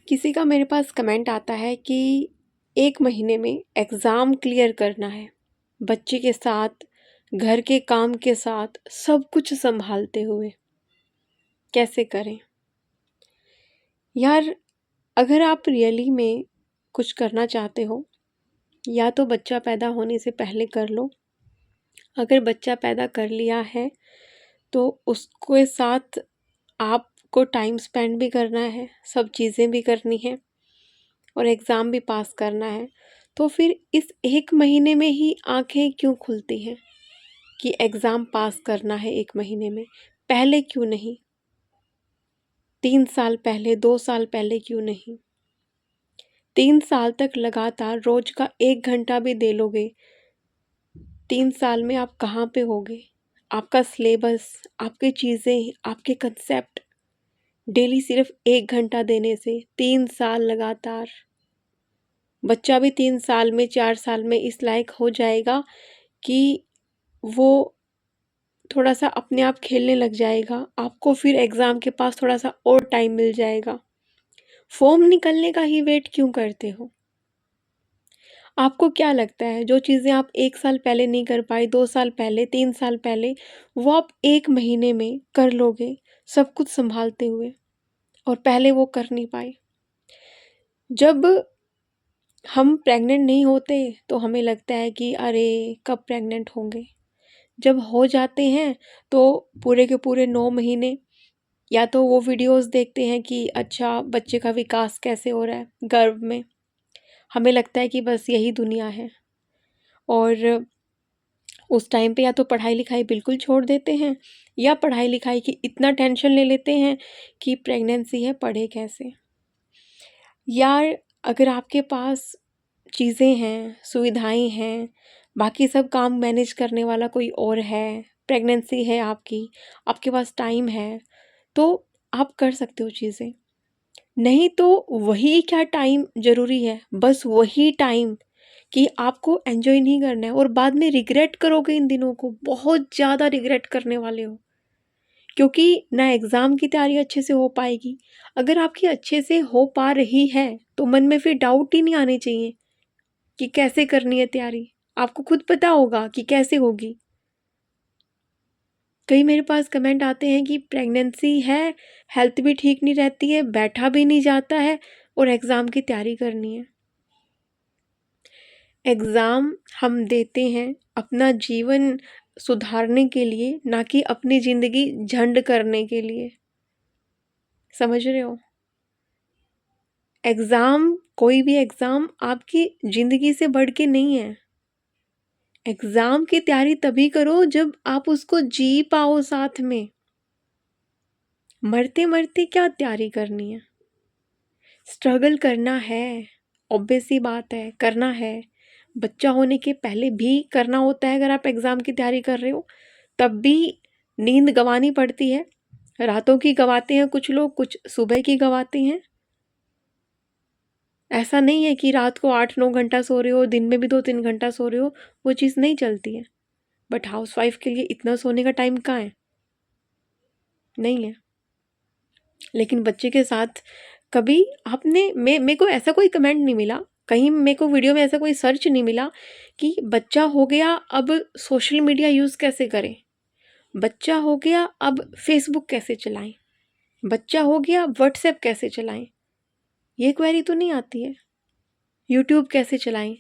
किसी का मेरे पास कमेंट आता है कि 1 महीने में एग्ज़ाम क्लियर करना है, बच्चे के साथ, घर के काम के साथ, सब कुछ सँभालते हुए, कैसे करें? यार, अगर आप रियली में कुछ करना चाहते हो, या तो बच्चा पैदा होने से पहले कर लो। अगर बच्चा पैदा कर लिया है, तो उसके साथ आपको टाइम स्पेंड भी करना है, सब चीज़ें भी करनी हैं और एग्ज़ाम भी पास करना है। तो फिर इस 1 महीने में ही आँखें क्यों खुलती हैं कि एग्ज़ाम पास करना है 1 महीने में? पहले क्यों नहीं? 3 साल पहले, 2 साल पहले क्यों नहीं? 3 साल तक लगातार रोज़ का 1 घंटा भी दे लोगे, 3 साल में आप कहाँ पे होगे? आपका सिलेबस, आपकी चीज़ें, आपके कंसेप्ट डेली सिर्फ़ 1 घंटा देने से 3 साल लगातार। बच्चा भी 3 साल में, 4 साल में इस लायक हो जाएगा कि वो थोड़ा-सा अपने आप खेलने लग जाएगा। आपको फिर एग्ज़ाम के पास थोड़ा-सा और टाइम मिल जाएगा। फ़ॉर्म निकलने का ही वेट क्यों करते हो? आपको क्या लगता है जो चीज़ें आप 1 साल पहले नहीं कर पाए, 2 साल पहले, 3 साल पहले, वो आप 1 महीने में कर लोगे, सब कुछ सँभालते हुए और पहले वो कर नहीं पाए? जब हम प्रेग्नेंट नहीं होते तो हमें लगता है कि अरे! कब प्रेग्नेंट होंगे? जब हो जाते हैं तो पूरे के पूरे 9 महीने या तो वो वीडियोज़ देखते हैं कि अच्छा बच्चे का विकास कैसे हो रहा है गर्भ में। हमें लगता है कि बस यही दुनिया है और उस टाइम पे या तो पढ़ाई-लिखाई बिल्कुल छोड़ देते हैं या पढ़ाई-लिखाई की इतना टेंशन ले लेते हैं कि प्रेगनेंसी है, पढ़े कैसे? यार, अगर आपके पास चीज़ें हैं, सुविधाएँ हैं, बाकी सब काम मैनेज करने वाला कोई और है, प्रेगनेंसी है आपकी, आपके पास टाइम है, तो आप कर सकते हो चीज़ें। नहीं तो वही क्या टाइम ज़रूरी है, बस वही टाइम कि आपको एन्जॉय नहीं करना है और बाद में रिग्रेट करोगे इन दिनों को, बहुत ज़्यादा रिग्रेट करने वाले हो। क्योंकि ना एग्ज़ाम की तैयारी अच्छे से हो पाएगी। अगर आपकी अच्छे से हो पा रही है, तो मन में फिर डाउट ही नहीं आने चाहिए कि कैसे करनी है तैयारी। आपको खुद पता होगा कि कैसे होगी। कई मेरे पास कमेंट आते हैं कि प्रेगनेंसी है, हेल्थ भी ठीक नहीं रहती है, बैठा भी नहीं जाता है और एग्ज़ाम की तैयारी करनी है। एग्ज़ाम हम देते हैं अपना जीवन सुधारने के लिए, ना कि अपनी ज़िंदगी झंड करने के लिए। समझ रहे हो? एग्ज़ाम, कोई भी एग्ज़ाम आपकी ज़िंदगी से बढ़ के नहीं है। एग्ज़ाम की तैयारी तभी करो जब आप उसको जी पाओ साथ में। मरते-मरते क्या तैयारी करनी है? स्ट्रगल करना है, ऑब्वियस सी बात है, करना है। बच्चा होने के पहले भी करना होता है अगर आप एग्ज़ाम की तैयारी कर रहे हो, तब भी नींद गँवानी पड़ती है। रातों की गँवाते हैं कुछ लोग, कुछ सुबह की गँवाते हैं। ऐसा नहीं है कि रात को 8-9 घंटा सो रहे हो, दिन में भी 2-3 घंटा सो रहे हो, वो चीज़ नहीं चलती है। बट हाउसवाइफ़ के लिए इतना सोने का टाइम कहाँ है? नहीं है। लेकिन बच्चे के साथ कभी आपने मेरे को ऐसा कोई कमेंट नहीं मिला, कहीं मेरे को वीडियो में ऐसा कोई सर्च नहीं मिला कि बच्चा हो गया अब सोशल मीडिया यूज़ कैसे करें? बच्चा हो गया अब फ़ेसबुक कैसे चलाएँ? बच्चा हो गया व्हाट्सएप कैसे चलाएँ? ये क्वेरी तो नहीं आती है। यूट्यूब कैसे चलाएँ?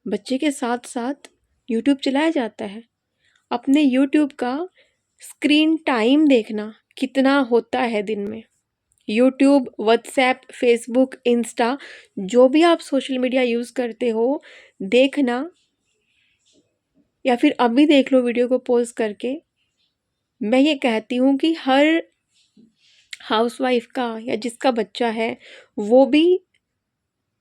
बच्चे के साथ-साथ यूट्यूब चलाया जाता है। अपने यूट्यूब का स्क्रीन टाइम देखना कितना होता है दिन में। यूट्यूब, व्हाट्सएप, फ़ेसबुक, इंस्टा, जो भी आप सोशल मीडिया यूज़ करते हो, देखना या फिर अभी देख लो वीडियो को पॉज़ करके। मैं ये कहती हूँ कि हर हाउसवाइफ़ का या जिसका बच्चा है, वो भी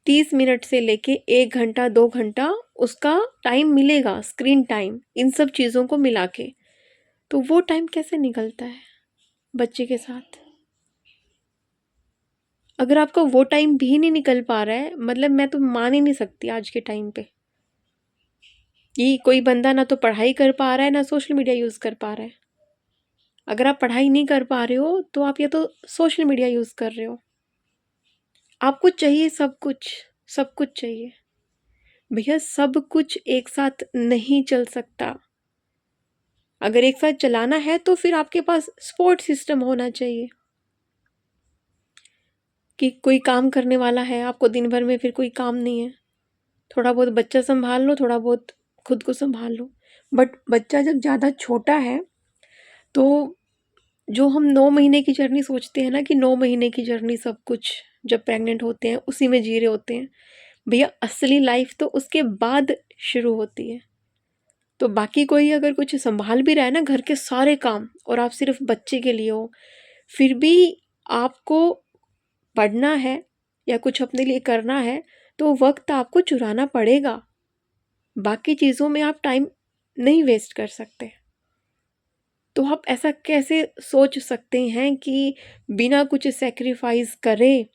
30 मिनट से लेके 1 घंटा, 2 घंटा उसका टाइम मिलेगा, स्क्रीन टाइम, इन सब चीज़ों को मिला के। तो वो टाइम कैसे निकलता है बच्चे के साथ? अगर आपका वो टाइम भी नहीं निकल पा रहा है, मतलब मैं तो मान ही नहीं सकती आज के टाइम पे कि कोई बंदा ना तो पढ़ाई कर पा रहा है, ना सोशल मीडिया यूज़ कर पा रहा है। अगर आप पढ़ाई नहीं कर पा रहे हो, तो आप या तो सोशल मीडिया यूज़ कर रहे हो। आपको चाहिए सब कुछ, सब कुछ चाहिए। भैया सब कुछ एक साथ नहीं चल सकता। अगर एक साथ चलाना है तो फिर आपके पास सपोर्ट सिस्टम होना चाहिए कि कोई काम करने वाला है, आपको दिन भर में फिर कोई काम नहीं है, थोड़ा बहुत बच्चा संभाल लो, थोड़ा बहुत खुद को संभाल लो। बट बच्चा जब ज़्यादा छोटा है तो जो हम 9 महीने की जर्नी सोचते हैं ना कि 9 महीने की जर्नी सब कुछ जब प्रेग्नेंट होते हैं उसी में जी रहे होते हैं, भैया असली लाइफ तो उसके बाद शुरू होती है। तो बाकी कोई अगर कुछ संभाल भी रहा है ना घर के सारे काम और आप सिर्फ बच्चे के लिए हो, फिर भी आपको पढ़ना है या कुछ अपने लिए करना है तो वक्त आपको चुराना पड़ेगा। बाकी चीज़ों में आप टाइम नहीं वेस्ट कर सकते। तो आप ऐसा कैसे सोच सकते हैं कि बिना कुछ सैक्रिफाइस करे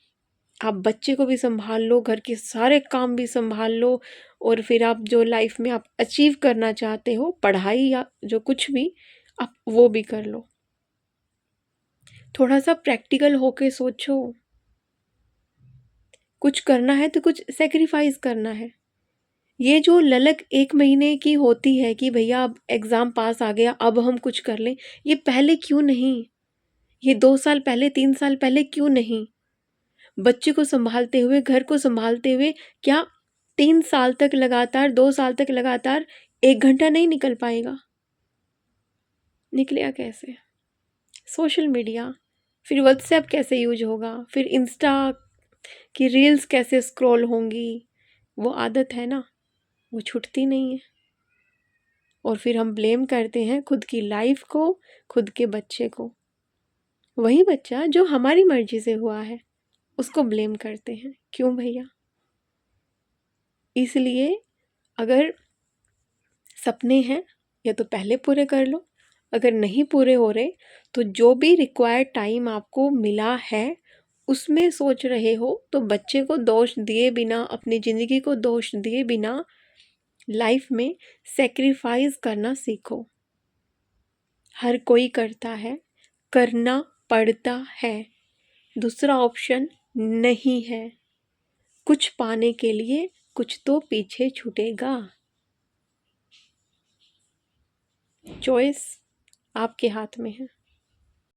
आप बच्चे को भी संभाल लो, घर के सारे काम भी संभाल लो और फिर आप जो लाइफ में आप अचीव करना चाहते हो, पढ़ाई या जो कुछ भी, आप वो भी कर लो। थोड़ा सा प्रैक्टिकल होके सोचो। कुछ करना है तो कुछ सैक्रिफाइस करना है। ये जो ललक 1 महीने की होती है कि भैया अब एग्ज़ाम पास आ गया, अब हम कुछ कर लें, ये पहले क्यों नहीं? ये 2 साल पहले, 3 साल पहले क्यों नहीं? बच्चे को सँभालते हुए, घर को सँभालते हुए क्या 3 साल तक लगातार, 2 साल तक लगातार 1 घंटा नहीं निकल पाएगा? निकलेगा कैसे? सोशल मीडिया, फिर व्हाट्सएप कैसे यूज़ होगा? फिर इंस्टा की रील्स कैसे स्क्रॉल होंगी? वो आदत है ना, वो छूटती नहीं है। और फिर हम ब्लेम करते हैं खुद की लाइफ को, खुद के बच्चे को। वही बच्चा जो हमारी मर्जी से हुआ है, उसको ब्लेम करते हैं। क्यों भैया? इसलिए अगर सपने हैं या तो पहले पूरे कर लो, अगर नहीं पूरे हो रहे तो जो भी रिक्वायर्ड टाइम आपको मिला है उसमें सोच रहे हो तो बच्चे को दोष दिए बिना, अपनी ज़िंदगी को दोष दिए बिना लाइफ में सेक्रीफाइस करना सीखो। हर कोई करता है, करना पड़ता है, दूसरा ऑप्शन नहीं है। कुछ पाने के लिए कुछ तो पीछे छूटेगा। चॉइस आपके हाथ में है।